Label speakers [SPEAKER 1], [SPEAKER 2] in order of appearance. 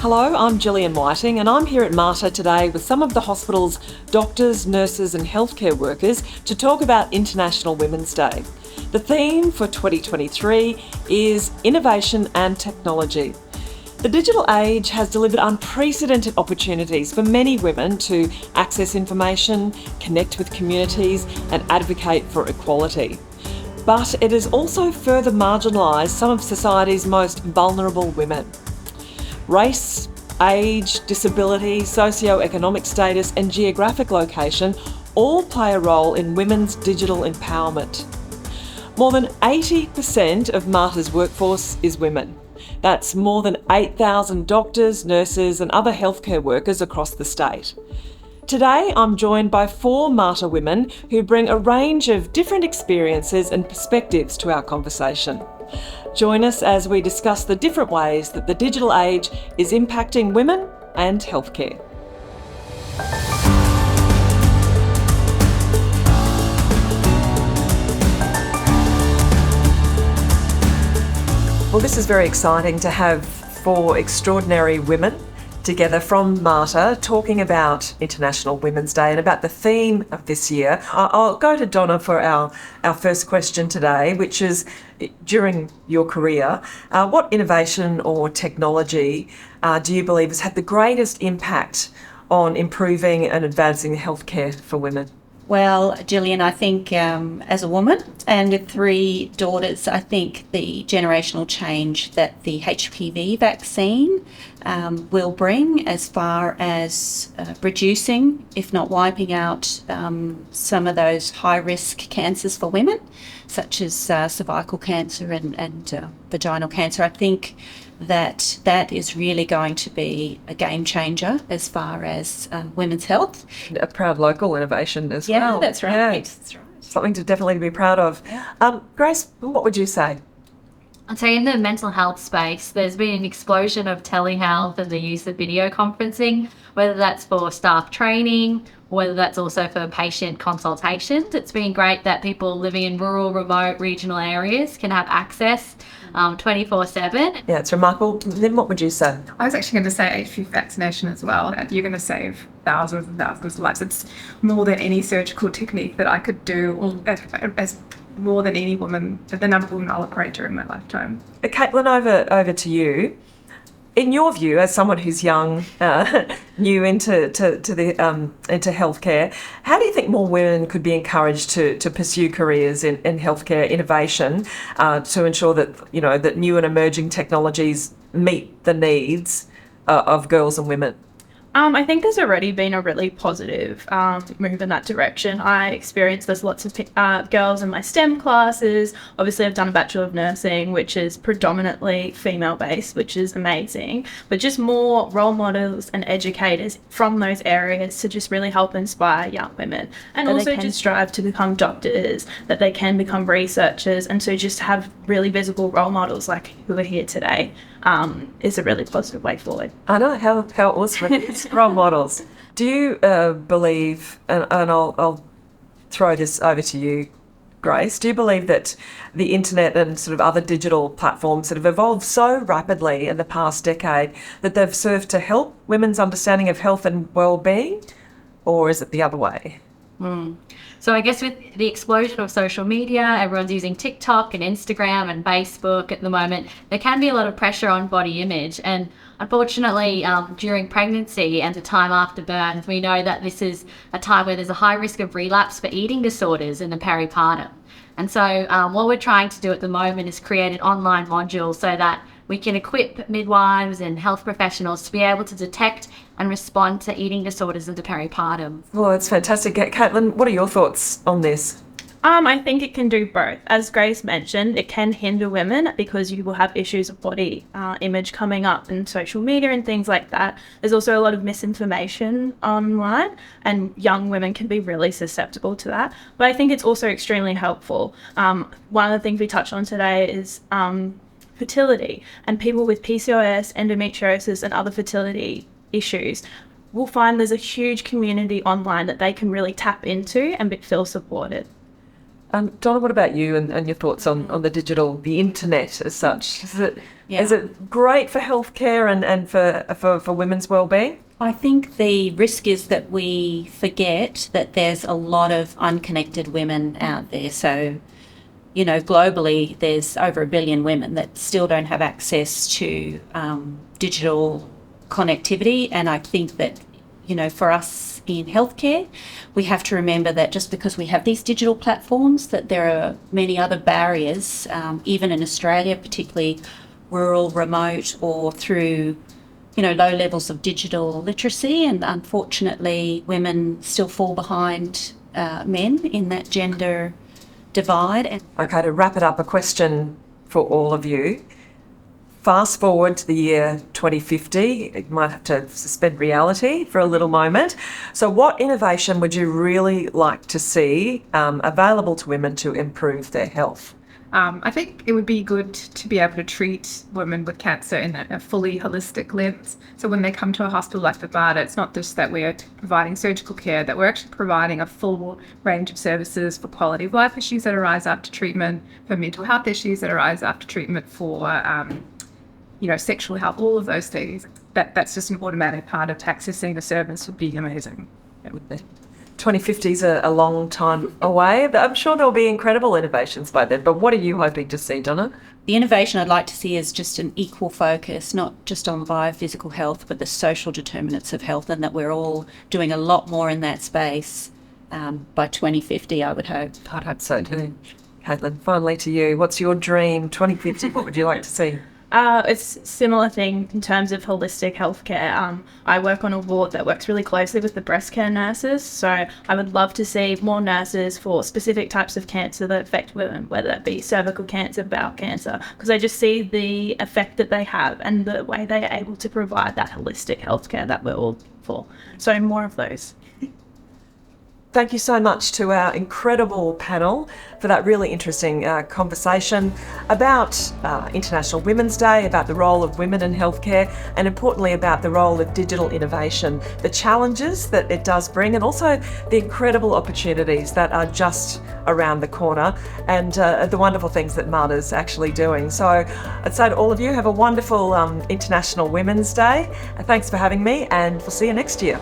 [SPEAKER 1] Hello, I'm Jillian Whiting and I'm here at Mater today with some of the hospital's doctors, nurses and healthcare workers to talk about International Women's Day. The theme for 2023 is innovation and technology. The digital age has delivered unprecedented opportunities for many women to access information, connect with communities and advocate for equality. But it has also further marginalised some of society's most vulnerable women. Race, age, disability, socio-economic status and geographic location all play a role in women's digital empowerment. More than 80% of Mater's workforce is women. That's more than 8,000 doctors, nurses and other healthcare workers across the state. Today I'm joined by 4 Mater women who bring a range of different experiences and perspectives to our conversation. Join us as we discuss the different ways that the digital age is impacting women and healthcare. Well, this is very exciting to have 4 extraordinary women together from Mater talking about International Women's Day and about the theme of this year. I'll go to Donna for our first question today, which is, during your career, what innovation or technology do you believe has had the greatest impact on improving and advancing healthcare for women?
[SPEAKER 2] Well, Jillian, I think as a woman and with 3 daughters, I think the generational change that the HPV vaccine will bring as far as reducing, if not wiping out, some of those high-risk cancers for women, such as cervical cancer and vaginal cancer. I think that is really going to be a game changer as far as women's health.
[SPEAKER 1] A proud local innovation as well.
[SPEAKER 2] Yeah, that's right.
[SPEAKER 1] Yeah.
[SPEAKER 2] That's right.
[SPEAKER 1] Something to definitely be proud of.
[SPEAKER 2] Yeah.
[SPEAKER 1] Grace, what would you say?
[SPEAKER 3] I'd say in the mental health space, there's been an explosion of telehealth and the use of video conferencing, whether that's for staff training, whether that's also for patient consultations. It's been great that people living in rural, remote, regional areas can have access 24/7.
[SPEAKER 1] Yeah, it's remarkable. Then what would you say?
[SPEAKER 4] I was actually going to say HPV vaccination as well. You're going to save thousands and thousands of lives. It's more than any surgical technique that I could do as more than any woman, the number of women I'll operate during my lifetime.
[SPEAKER 1] Caitlin, over to you. In your view, as someone who's young, new into healthcare, how do you think more women could be encouraged to pursue careers in healthcare innovation to ensure that that new and emerging technologies meet the needs of girls and women?
[SPEAKER 5] I think there's already been a really positive move in that direction. I experienced there's lots of girls in my STEM classes. Obviously, I've done a Bachelor of Nursing, which is predominantly female-based, which is amazing. But just more role models and educators from those areas to just really help inspire young women. And that also just strive to become doctors, that they can become researchers. And so just have really visible role models like who are here today is a really positive way forward.
[SPEAKER 1] I know, how awesome it is. Role models. Do you believe, and I'll throw this over to you, Grace, do you believe that the internet and sort of other digital platforms that have evolved so rapidly in the past decade that they've served to help women's understanding of health and well-being, or is it the other way?
[SPEAKER 3] So I guess with the explosion of social media, everyone's using TikTok and Instagram and Facebook at the moment, there can be a lot of pressure on body image. And unfortunately, during pregnancy and the time after birth, we know that this is a time where there's a high risk of relapse for eating disorders in the peripartum. And so what we're trying to do at the moment is create an online module so that we can equip midwives and health professionals to be able to detect and respond to eating disorders in the peripartum.
[SPEAKER 1] Well, that's fantastic. Caitlin, what are your thoughts on this?
[SPEAKER 5] I think it can do both. As Grace mentioned, it can hinder women because you will have issues of body image coming up in social media and things like that. There's also a lot of misinformation online and young women can be really susceptible to that. But I think it's also extremely helpful. One of the things we touched on today is fertility, and people with PCOS, endometriosis and other fertility issues will find there's a huge community online that they can really tap into and feel supported.
[SPEAKER 1] Donna, what about you and your thoughts on the internet as such? Is it great for healthcare and for women's wellbeing?
[SPEAKER 2] I think the risk is that we forget that there's a lot of unconnected women out there. So, globally, there's over 1 billion women that still don't have access to digital connectivity. And I think that, for us in healthcare, we have to remember that just because we have these digital platforms, that there are many other barriers, even in Australia, particularly rural, remote, or through low levels of digital literacy, and unfortunately women still fall behind men in that gender divide.
[SPEAKER 1] Okay, to wrap it up, a question for all of you. Fast forward to the year 2050, you might have to suspend reality for a little moment. So what innovation would you really like to see available to women to improve their health?
[SPEAKER 4] I think it would be good to be able to treat women with cancer in a fully holistic lens. So when they come to a hospital like the BARDA, it's not just that we're providing surgical care, that we're actually providing a full range of services for quality of life issues that arise after treatment, for mental health issues that arise after treatment, for sexual health, all of those things. That's just an automatic part of accessing the service would be amazing. It would be.
[SPEAKER 1] 2050 is a long time away, but I'm sure there'll be incredible innovations by then. But what are you hoping to see, Donna?
[SPEAKER 2] The innovation I'd like to see is just an equal focus, not just on biophysical health, but the social determinants of health, and that we're all doing a lot more in that space by 2050, I would hope.
[SPEAKER 1] I'd hope so too. Caitlin, finally to you. What's your dream 2050? What would you like to see?
[SPEAKER 5] It's a similar thing in terms of holistic healthcare. I work on a ward that works really closely with the breast care nurses, so I would love to see more nurses for specific types of cancer that affect women, whether that be cervical cancer, bowel cancer, because I just see the effect that they have and the way they are able to provide that holistic healthcare that we're all for. So more of those.
[SPEAKER 1] Thank you so much to our incredible panel for that really interesting conversation about International Women's Day, about the role of women in healthcare, and importantly about the role of digital innovation, the challenges that it does bring, and also the incredible opportunities that are just around the corner, and the wonderful things that MARTA's actually doing. So I'd say to all of you, have a wonderful International Women's Day. Thanks for having me, and we'll see you next year.